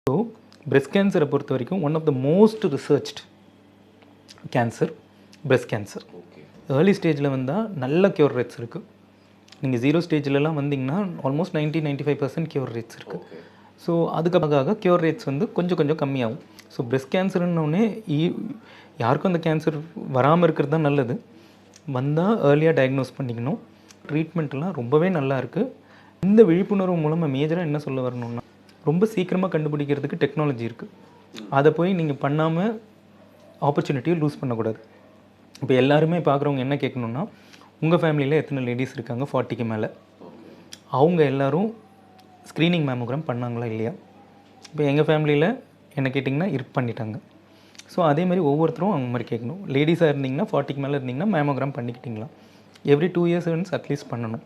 So breast கேன்சரை பொறுத்த வரைக்கும் one of the most researched cancer breast cancer. Early ஸ்டேஜில் வந்தால் நல்ல க்யூர் ரேட்ஸ் இருக்குது. நீங்கள் 0 ஸ்டேஜ்லலாம் வந்தீங்கன்னா ஆல்மோஸ்ட் 90-95% க்யூர் ரேட்ஸ் இருக்குது. ஸோ அதுக்காக க்யூர் ரேட்ஸ் வந்து கொஞ்சம் கொஞ்சம் கம்மியாகும். ஸோ பிரெஸ்ட் கேன்சர்னோடனே யாருக்கும் அந்த கேன்சர் வராமல் இருக்கிறது தான் நல்லது. வந்தால் ஏர்லியாக டயக்னோஸ் பண்ணிக்கணும். ட்ரீட்மெண்ட்லாம் ரொம்பவே நல்லா இருக்குது. இந்த விழிப்புணர்வு மூலமாக மேஜராக என்ன சொல்ல வரணும்னா, ரொம்ப சீக்கிரமாக கண்டுபிடிக்கிறதுக்கு டெக்னாலஜி இருக்குது. அதை போய் நீங்கள் பண்ணாமல் ஆப்பர்ச்சுனிட்டியை லூஸ் பண்ணக்கூடாது. இப்போ எல்லாருமே பார்க்குறவங்க என்ன கேட்கணுன்னா, உங்கள் ஃபேமிலியில் எத்தனை லேடிஸ் இருக்காங்க 40க்கு மேலே, அவங்க எல்லோரும் ஸ்க்ரீனிங் மேமோகிராம் பண்ணாங்களா இல்லையா? இப்போ எங்கள் ஃபேமிலியில் என்ன கேட்டிங்கன்னா பண்ணிட்டாங்க. ஸோ அதே மாதிரி ஒவ்வொருத்தரும் அவங்க மாதிரி கேட்கணும். லேடிஸாக இருந்தீங்கன்னா 40க்கு மேலே இருந்தீங்கன்னா மேமோகிராம் பண்ணிக்கிட்டிங்களா? எவ்ரி 2 இயர்ஸ் ஒன்ஸ் அட்லீஸ்ட் பண்ணணும்.